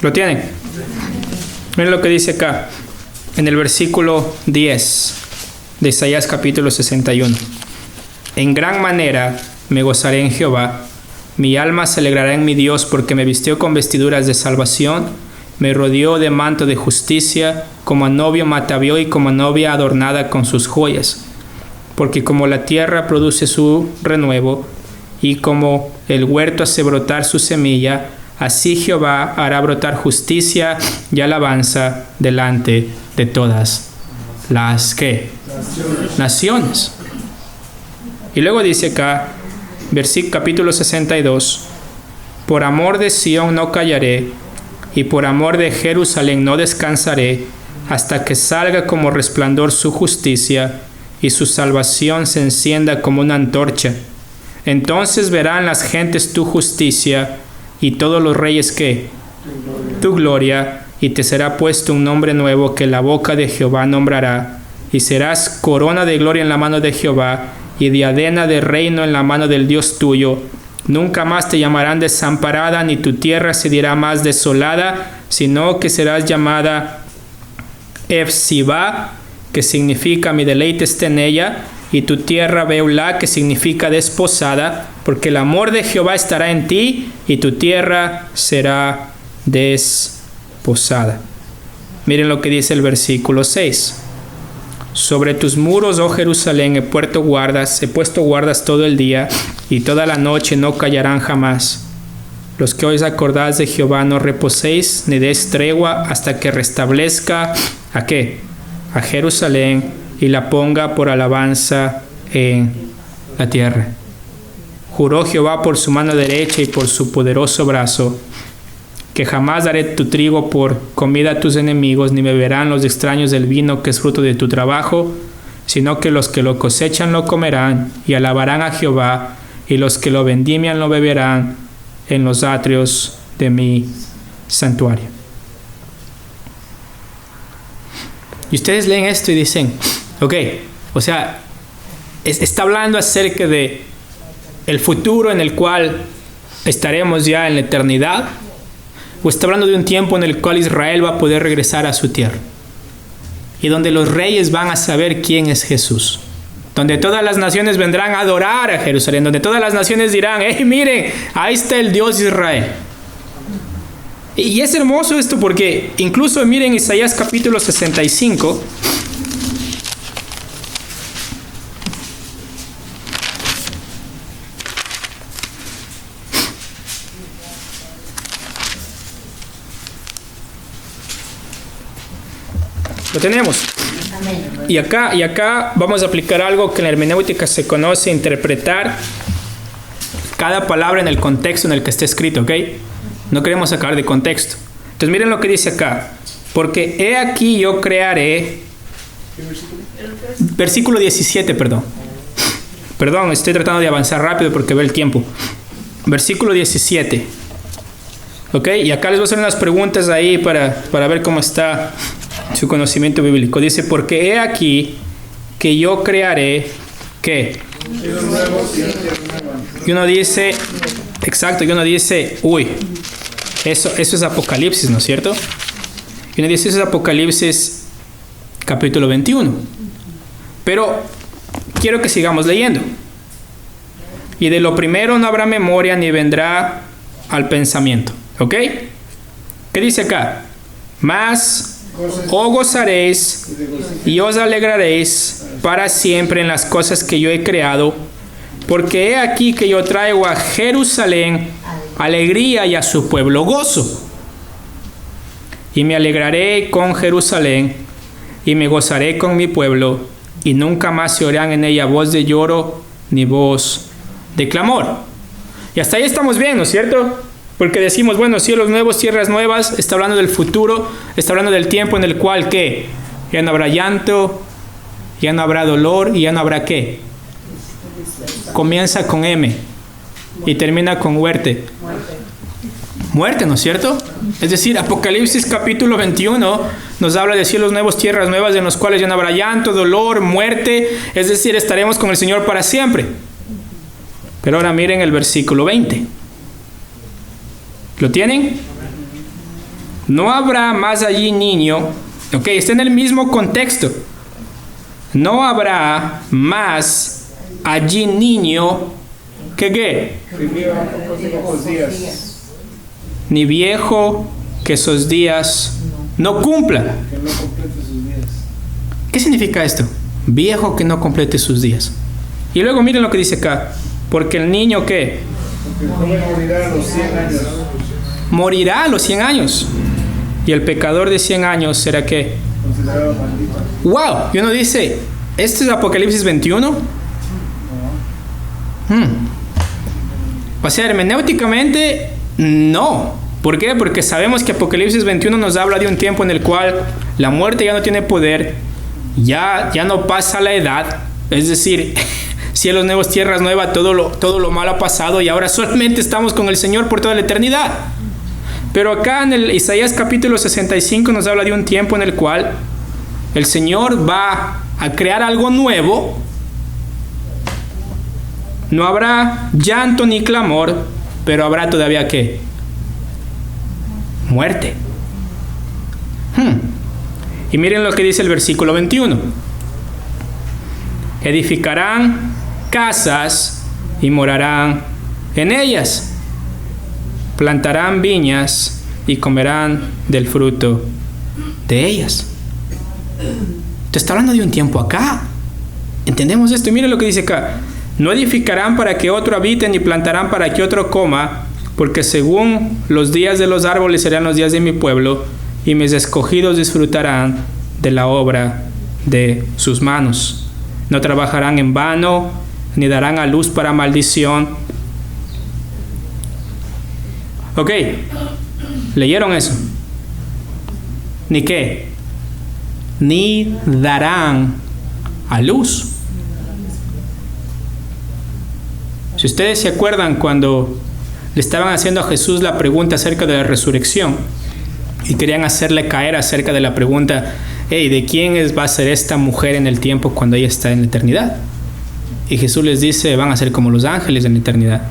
¿Lo tienen? Miren lo que dice acá, en el versículo 10 de Isaías capítulo 61. En gran manera me gozaré en Jehová, mi alma se alegrará en mi Dios, porque me vistió con vestiduras de salvación, me rodeó de manto de justicia, como a novio me atavió y como a novia adornada con sus joyas. Porque como la tierra produce su renuevo, y como el huerto hace brotar su semilla, así Jehová hará brotar justicia y alabanza delante de todas las ¿qué? Naciones. Y luego dice acá, capítulo 62, por amor de Sión no callaré, y por amor de Jerusalén no descansaré, hasta que salga como resplandor su justicia, y su salvación se encienda como una antorcha. Entonces verán las gentes tu justicia, y todos los reyes ¿qué? Tu gloria, y te será puesto un nombre nuevo que la boca de Jehová nombrará, y serás corona de gloria en la mano de Jehová, y diadema de reino en la mano del Dios tuyo. Nunca más te llamarán desamparada, ni tu tierra se dirá más desolada, sino que serás llamada Efsibá, que significa mi deleite está en ella, y tu tierra Beulah, que significa desposada, porque el amor de Jehová estará en ti, y tu tierra será desposada. Miren lo que dice el versículo 6. Sobre tus muros, oh Jerusalén, he puesto guardas todo el día, y toda la noche no callarán jamás. Los que os acordáis de Jehová, no reposéis, ni deis tregua, hasta que restablezca, ¿a qué? A Jerusalén, y la ponga por alabanza en la tierra. Juró Jehová por su mano derecha y por su poderoso brazo, que jamás daré tu trigo por comida a tus enemigos, ni beberán los extraños del vino que es fruto de tu trabajo, sino que los que lo cosechan lo comerán y alabarán a Jehová, y los que lo vendimian lo beberán en los atrios de mi santuario. Y ustedes leen esto y dicen, ok, o sea, está hablando acerca de el futuro en el cual estaremos ya en la eternidad, o está hablando de un tiempo en el cual Israel va a poder regresar a su tierra, y donde los reyes van a saber quién es Jesús, donde todas las naciones vendrán a adorar a Jerusalén, donde todas las naciones dirán, hey, miren, ahí está el Dios de Israel. Y es hermoso esto porque incluso miren Isaías capítulo 65. Lo tenemos. Y acá vamos a aplicar algo que en la hermenéutica se conoce, interpretar cada palabra en el contexto en el que está escrito, ¿ok? No queremos sacar de contexto. Entonces miren lo que dice acá. Porque he aquí yo crearé... Versículo 17, perdón. Perdón, estoy tratando de avanzar rápido porque veo el tiempo. Versículo 17. ¿Ok? Y acá les voy a hacer unas preguntas ahí para ver cómo está su conocimiento bíblico. Dice, porque he aquí que yo crearé, ¿qué? Y uno dice, exacto, y uno dice, uy, eso es Apocalipsis, ¿no es cierto? Y uno dice, eso es Apocalipsis capítulo 21. Pero quiero que sigamos leyendo. Y de lo primero no habrá memoria ni vendrá al pensamiento. ¿Ok? ¿Qué dice acá? Mas os gozaréis y os alegraréis para siempre en las cosas que yo he creado, porque he aquí que yo traigo a Jerusalén alegría y a su pueblo gozo. Y me alegraré con Jerusalén y me gozaré con mi pueblo, y nunca más se oirán en ella voz de lloro ni voz de clamor. Y hasta ahí estamos bien, ¿no es cierto? Porque decimos, bueno, cielos nuevos, tierras nuevas, está hablando del futuro, está hablando del tiempo en el cual, ¿qué? Ya no habrá llanto, ya no habrá dolor, y ya no habrá ¿qué? Comienza con M y termina con muerte. Muerte, ¿no es cierto? Es decir, Apocalipsis capítulo 21 nos habla de cielos nuevos, tierras nuevas, en los cuales ya no habrá llanto, dolor, muerte, es decir, estaremos con el Señor para siempre. Pero ahora miren el versículo 20. ¿Lo tienen? No habrá más allí niño. Ok, está en el mismo contexto. No habrá más allí niño que ¿qué? Ni viejo que sus días no cumpla. ¿Qué significa esto? Viejo que no complete sus días. Y luego miren lo que dice acá. Porque el niño ¿qué? Morirá a los 100 años. Morirá a los 100 años. Y el pecador de 100 años será ¿qué? Considerado maldito. ¡Wow! Y uno dice, ¿esto es Apocalipsis 21? O sea, hermenéuticamente, no. ¿Por qué? Porque sabemos que Apocalipsis 21 nos habla de un tiempo en el cual la muerte ya no tiene poder, ya no pasa la edad, es decir, cielos nuevos, tierras nuevas, todo lo malo ha pasado y ahora solamente estamos con el Señor por toda la eternidad. Pero acá en el Isaías capítulo 65 nos habla de un tiempo en el cual el Señor va a crear algo nuevo. No habrá llanto ni clamor, pero habrá todavía ¿qué? Muerte. Y miren lo que dice el versículo 21. Edificarán casas y morarán en ellas. Plantarán viñas y comerán del fruto de ellas. Te está hablando de un tiempo acá. ¿Entendemos esto? Y miren lo que dice acá. No edificarán para que otro habite, ni plantarán para que otro coma, porque según los días de los árboles serán los días de mi pueblo, y mis escogidos disfrutarán de la obra de sus manos. No trabajarán en vano, ni darán a luz para maldición. Ok, ¿leyeron eso? ¿Ni qué? Ni darán a luz. Si ustedes se acuerdan cuando le estaban haciendo a Jesús la pregunta acerca de la resurrección y querían hacerle caer acerca de la pregunta, hey, ¿de quién va a ser esta mujer en el tiempo cuando ella está en la eternidad? Y Jesús les dice, van a ser como los ángeles en la eternidad.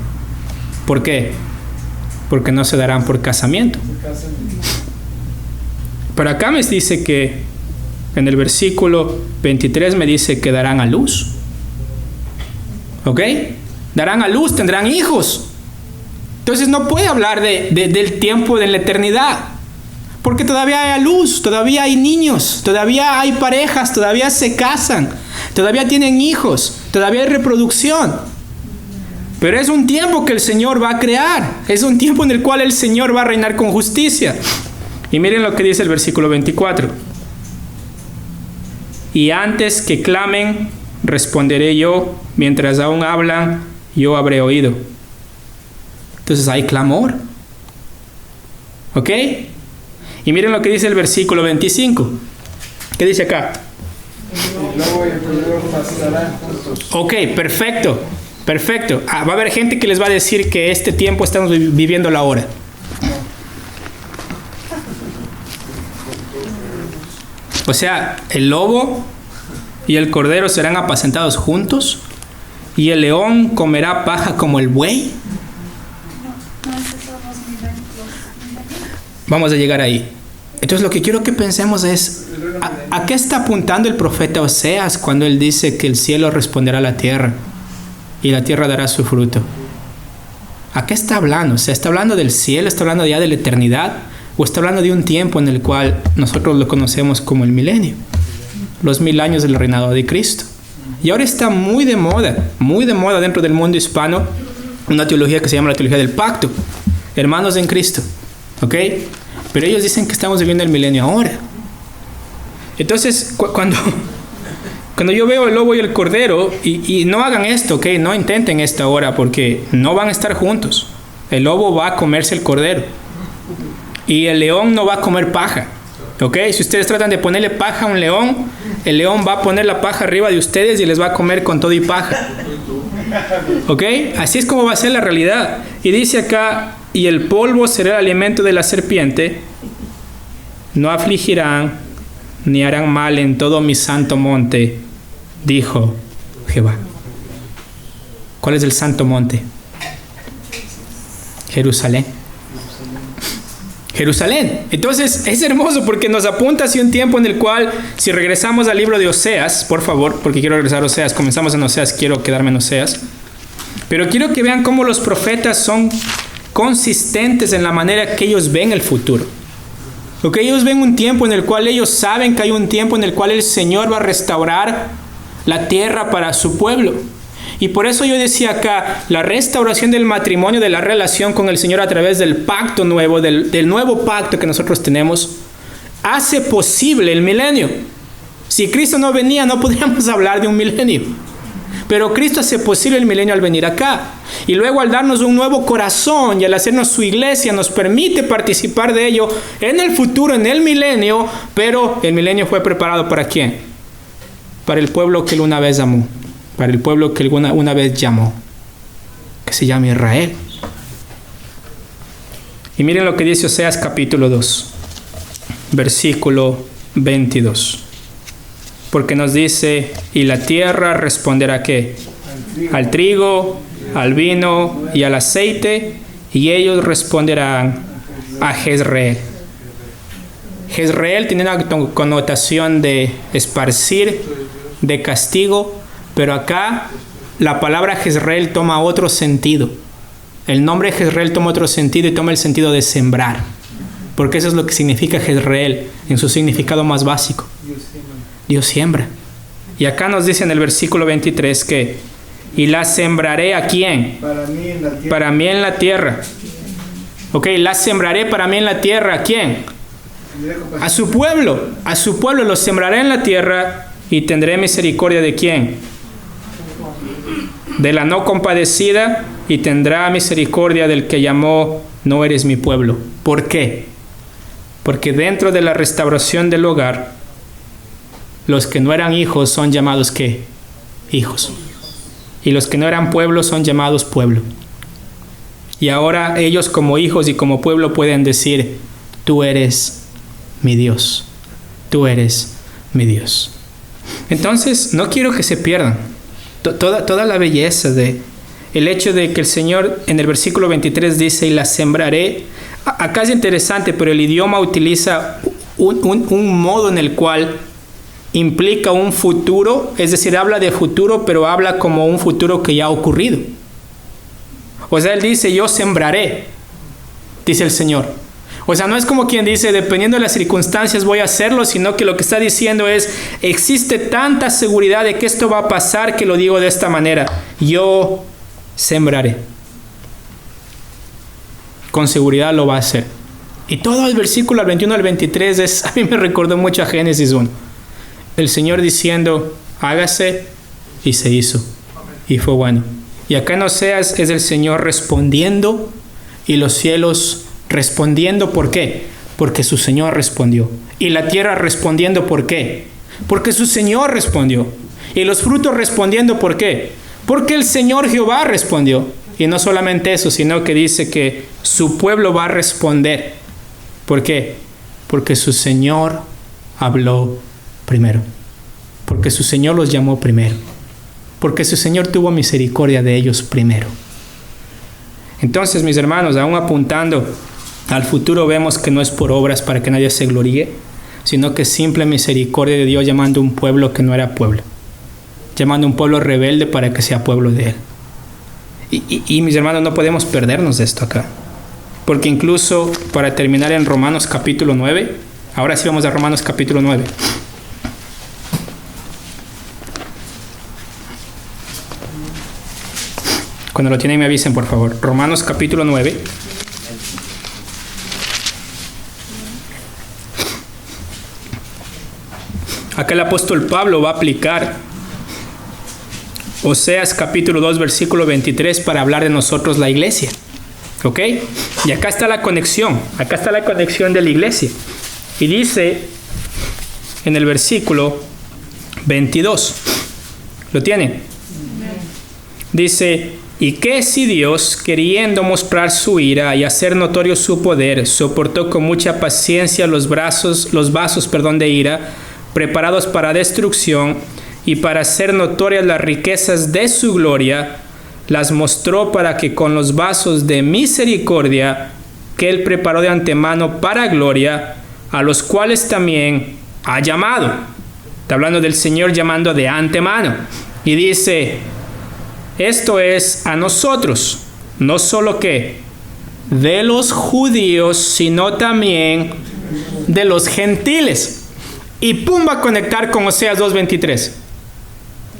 ¿Por qué? Porque no se darán por casamiento. Pero acá me dice que en el versículo 23 me dice que darán a luz. ¿Ok? Darán a luz, tendrán hijos. Entonces no puede hablar del tiempo de la eternidad. Porque todavía hay a luz, todavía hay niños, todavía hay parejas, todavía se casan, todavía tienen hijos, todavía hay reproducción. Pero es un tiempo que el Señor va a crear. Es un tiempo en el cual el Señor va a reinar con justicia. Y miren lo que dice el versículo 24. Y antes que clamen, responderé yo. Mientras aún hablan, yo habré oído. Entonces hay clamor. ¿Ok? Y miren lo que dice el versículo 25. ¿Qué dice acá? Ok, perfecto. Perfecto. Va a haber gente que les va a decir que este tiempo estamos viviendo la hora. O sea, el lobo y el cordero serán apacentados juntos, y el león comerá paja como el buey. Vamos a llegar ahí. Entonces lo que quiero que pensemos es, ¿a qué está apuntando el profeta Oseas cuando él dice que el cielo responderá a la tierra y la tierra dará su fruto? ¿A qué está hablando? O sea, ¿está hablando del cielo? ¿Está hablando ya de la eternidad? ¿O está hablando de un tiempo en el cual nosotros lo conocemos como el milenio? Los 1000 años del reinado de Cristo. Y ahora está muy de moda dentro del mundo hispano, una teología que se llama la teología del pacto. Hermanos en Cristo. ¿Ok? Pero ellos dicen que estamos viviendo el milenio ahora. Entonces, cuando yo veo el lobo y el cordero, y no hagan esto, ¿ok? No intenten esta hora porque no van a estar juntos. El lobo va a comerse el cordero. Y el león no va a comer paja. ¿Ok? Si ustedes tratan de ponerle paja a un león, el león va a poner la paja arriba de ustedes y les va a comer con todo y paja. ¿Ok? Así es como va a ser la realidad. Y dice acá, y el polvo será el alimento de la serpiente, no afligirán ni harán mal en todo mi santo monte, dijo Jehová. ¿Cuál es el santo monte? Jerusalén. Jerusalén. Entonces es hermoso porque nos apunta hacia un tiempo en el cual, si regresamos al libro de Oseas, por favor, porque quiero regresar a Oseas, comenzamos en Oseas, quiero quedarme en Oseas, pero quiero que vean cómo los profetas son consistentes en la manera que ellos ven el futuro. Porque ellos ven un tiempo en el cual ellos saben que hay un tiempo en el cual el Señor va a restaurar la tierra para su pueblo. Y por eso yo decía acá, la restauración del matrimonio, de la relación con el Señor a través del pacto nuevo, del nuevo pacto que nosotros tenemos, hace posible el milenio. Si Cristo no venía, no podríamos hablar de un milenio. Pero Cristo hace posible el milenio al venir acá. Y luego al darnos un nuevo corazón y al hacernos su iglesia, nos permite participar de ello en el futuro, en el milenio. Pero el milenio fue preparado ¿para quién? Para el pueblo que él una vez amó. Para el pueblo que él una vez llamó. Que se llama Israel. Y miren lo que dice Oseas capítulo 2. Versículo 22. Porque nos dice, y la tierra responderá ¿qué? Al trigo, al vino y al aceite, y ellos responderán a Jezreel. Jezreel tiene una connotación de esparcir, de castigo, pero acá la palabra Jezreel toma otro sentido. El nombre Jezreel toma otro sentido y toma el sentido de sembrar, porque eso es lo que significa Jezreel en su significado más básico. Dios siembra. Y acá nos dice en el versículo 23 que, y la sembraré ¿a quién? Para mí en la tierra. Ok, la sembraré para mí en la tierra. ¿A quién? A su pueblo. A su pueblo lo sembraré en la tierra y tendré misericordia ¿de quién? De la no compadecida, y tendrá misericordia del que llamó no eres mi pueblo. ¿Por qué? Porque dentro de la restauración del hogar, los que no eran hijos son llamados ¿qué? Hijos. Y los que no eran pueblo son llamados pueblo. Y ahora ellos como hijos y como pueblo pueden decir, tú eres mi Dios. Tú eres mi Dios. Entonces, no quiero que se pierdan toda la belleza de el hecho de que el Señor en el versículo 23 dice, y la sembraré. Acá es interesante, pero el idioma utiliza un modo en el cual implica un futuro, es decir, habla de futuro, pero habla como un futuro que ya ha ocurrido. O sea, él dice, yo sembraré, dice el Señor. O sea, no es como quien dice, dependiendo de las circunstancias voy a hacerlo, sino que lo que está diciendo es, existe tanta seguridad de que esto va a pasar que lo digo de esta manera, yo sembraré. Con seguridad lo va a hacer. Y todo el versículo al 21 al 23 a mí me recordó mucho a Génesis 1. El Señor diciendo, hágase, y se hizo. Y fue bueno. Y acá en Oseas es el Señor respondiendo, y los cielos respondiendo. ¿Por qué? Porque su Señor respondió. Y la tierra respondiendo. ¿Por qué? Porque su Señor respondió. Y los frutos respondiendo. ¿Por qué? Porque el Señor Jehová respondió. Y no solamente eso, sino que dice que su pueblo va a responder. ¿Por qué? Porque su Señor habló primero. Porque su Señor los llamó primero. Porque su Señor tuvo misericordia de ellos primero. Entonces, mis hermanos, aún apuntando al futuro, vemos que no es por obras para que nadie se gloríe, sino que es simple misericordia de Dios llamando a un pueblo que no era pueblo, llamando a un pueblo rebelde para que sea pueblo de Él. Y mis hermanos, no podemos perdernos de esto acá, porque incluso para terminar en Romanos capítulo 9, ahora sí vamos a Romanos capítulo 9. Cuando lo tienen me avisen, por favor. Romanos capítulo 9. Acá el apóstol Pablo va a aplicar Oseas capítulo 2 versículo 23 para hablar de nosotros, la iglesia. ¿Ok? Y acá está la conexión. Acá está la conexión de la iglesia. Y dice en el versículo 22. ¿Lo tienen? Dice: ¿y qué si Dios, queriendo mostrar su ira y hacer notorio su poder, soportó con mucha paciencia los vasos de ira, preparados para destrucción, y para hacer notorias las riquezas de su gloria, las mostró para que con los vasos de misericordia que Él preparó de antemano para gloria, a los cuales también ha llamado? Está hablando del Señor llamando de antemano. Y dice: esto es a nosotros, no solo que de los judíos, sino también de los gentiles. Y pum, va a conectar con Oseas 2.23.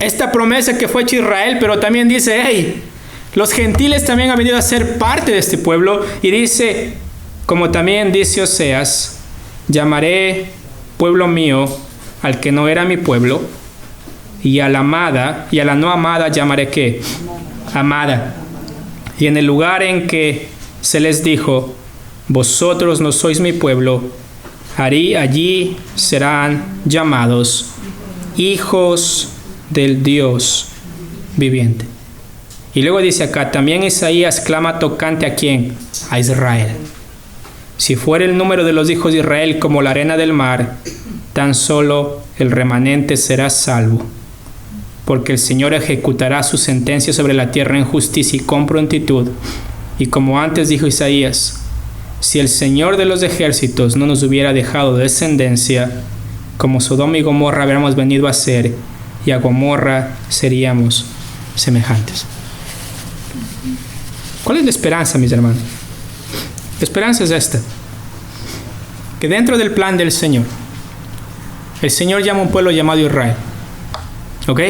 Esta promesa que fue hecha a Israel, pero también dice: hey, los gentiles también han venido a ser parte de este pueblo. Y dice, como también dice Oseas: llamaré pueblo mío al que no era mi pueblo, y a la amada, y a la no amada llamaré ¿qué? Amada. Y en el lugar en que se les dijo: vosotros no sois mi pueblo, allí serán llamados hijos del Dios viviente. Y luego dice acá, también Isaías clama tocante ¿a quién? A Israel. Si fuera el número de los hijos de Israel como la arena del mar, tan solo el remanente será salvo. Porque el Señor ejecutará su sentencia sobre la tierra en justicia y con prontitud. Y como antes dijo Isaías: si el Señor de los ejércitos no nos hubiera dejado descendencia, como Sodoma y Gomorra habríamos venido a ser, y a Gomorra seríamos semejantes. ¿Cuál es la esperanza, mis hermanos? La esperanza es esta: que dentro del plan del Señor, el Señor llama a un pueblo llamado Israel. ¿Ok?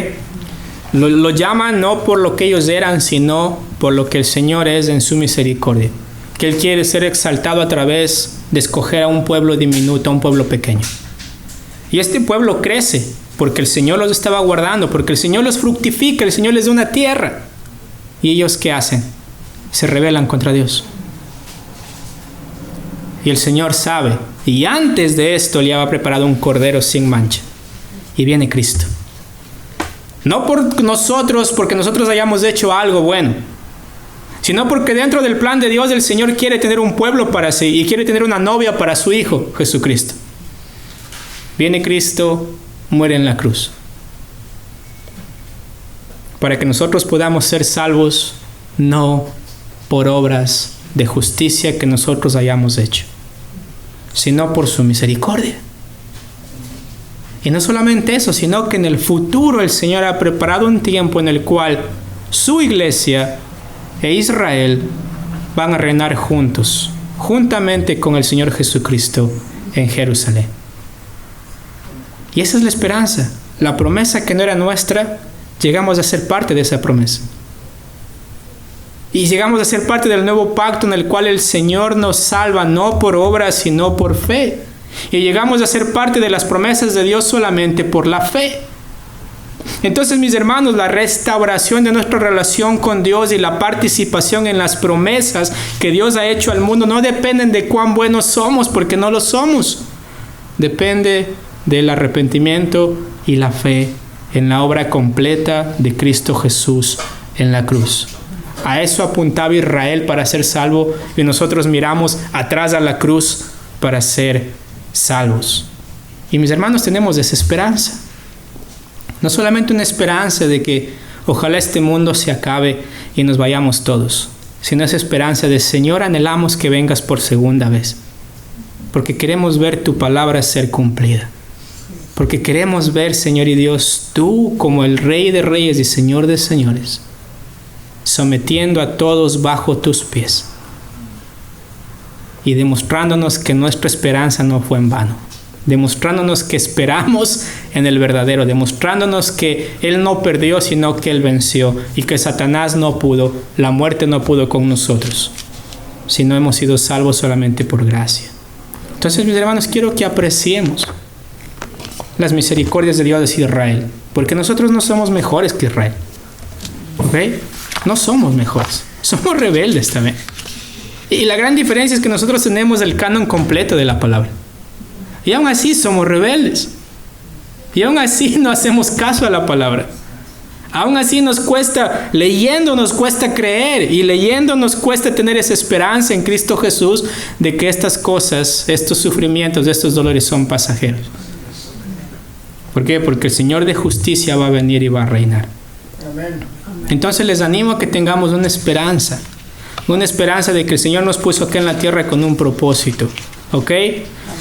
Lo llama no por lo que ellos eran, sino por lo que el Señor es en su misericordia. Que Él quiere ser exaltado a través de escoger a un pueblo diminuto, a un pueblo pequeño. Y este pueblo crece porque el Señor los estaba guardando, porque el Señor los fructifica, el Señor les da una tierra. ¿Y ellos qué hacen? Se rebelan contra Dios. Y el Señor sabe, y antes de esto le había preparado un cordero sin mancha. Y viene Cristo. No por nosotros, porque nosotros hayamos hecho algo bueno, sino porque dentro del plan de Dios el Señor quiere tener un pueblo para sí y quiere tener una novia para su Hijo, Jesucristo. Viene Cristo, muere en la cruz, para que nosotros podamos ser salvos, no por obras de justicia que nosotros hayamos hecho, sino por su misericordia. Y no solamente eso, sino que en el futuro el Señor ha preparado un tiempo en el cual su iglesia e Israel van a reinar juntos, juntamente con el Señor Jesucristo en Jerusalén. Y esa es la esperanza, la promesa que no era nuestra, llegamos a ser parte de esa promesa. Y llegamos a ser parte del nuevo pacto en el cual el Señor nos salva no por obras, sino por fe. Y llegamos a ser parte de las promesas de Dios solamente por la fe. Entonces, mis hermanos, la restauración de nuestra relación con Dios y la participación en las promesas que Dios ha hecho al mundo no dependen de cuán buenos somos, porque no lo somos. Depende del arrepentimiento y la fe en la obra completa de Cristo Jesús en la cruz. A eso apuntaba Israel para ser salvo, y nosotros miramos atrás a la cruz para ser salvos. Y mis hermanos, tenemos esa esperanza. No solamente una esperanza de que ojalá este mundo se acabe y nos vayamos todos, sino esa esperanza de Señor, anhelamos que vengas por segunda vez, porque queremos ver tu palabra ser cumplida, porque queremos ver, Señor y Dios, tú como el Rey de Reyes y Señor de Señores, sometiendo a todos bajo tus pies y demostrándonos que nuestra esperanza no fue en vano, demostrándonos que esperamos en el verdadero, demostrándonos que Él no perdió, sino que Él venció, y que Satanás no pudo, la muerte no pudo con nosotros, sino hemos sido salvos solamente por gracia. Entonces, mis hermanos, quiero que apreciemos las misericordias de Dios de Israel, porque nosotros no somos mejores que Israel, ¿ok? No somos mejores, somos rebeldes también. Y la gran diferencia es que nosotros tenemos el canon completo de la palabra. Y aún así somos rebeldes. Y aún así no hacemos caso a la palabra. Aún así nos cuesta, leyendo nos cuesta creer, y leyendo nos cuesta tener esa esperanza en Cristo Jesús de que estas cosas, estos sufrimientos, estos dolores son pasajeros. ¿Por qué? Porque el Señor de justicia va a venir y va a reinar. Amén. Entonces les animo a que tengamos una esperanza de que el Señor nos puso acá en la tierra con un propósito, ¿ok?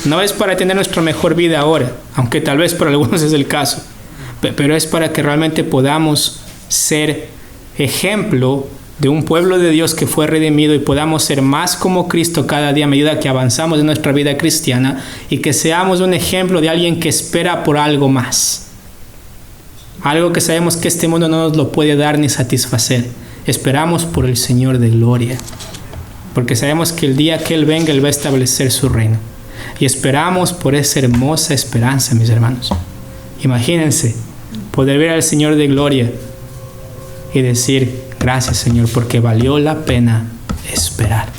No es para tener nuestra mejor vida ahora, aunque tal vez para algunos es el caso, pero es para que realmente podamos ser ejemplo de un pueblo de Dios que fue redimido y podamos ser más como Cristo cada día a medida que avanzamos en nuestra vida cristiana, y que seamos un ejemplo de alguien que espera por algo más, algo que sabemos que este mundo no nos lo puede dar ni satisfacer. Esperamos por el Señor de gloria, porque sabemos que el día que Él venga, Él va a establecer su reino. Y esperamos por esa hermosa esperanza, mis hermanos. Imagínense poder ver al Señor de gloria y decir: gracias, Señor, porque valió la pena esperar.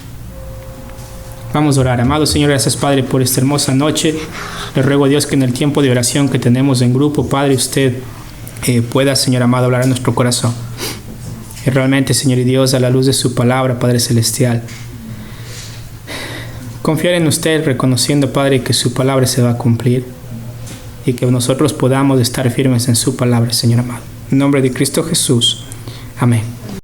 Vamos a orar. Amado Señor, gracias, Padre, por esta hermosa noche. Le ruego a Dios que en el tiempo de oración que tenemos en grupo, Padre, usted pueda, Señor amado, hablar a nuestro corazón. Y realmente, Señor y Dios, a la luz de su palabra, Padre Celestial, confiar en usted, reconociendo, Padre, que su palabra se va a cumplir y que nosotros podamos estar firmes en su palabra, Señor amado. En nombre de Cristo Jesús. Amén.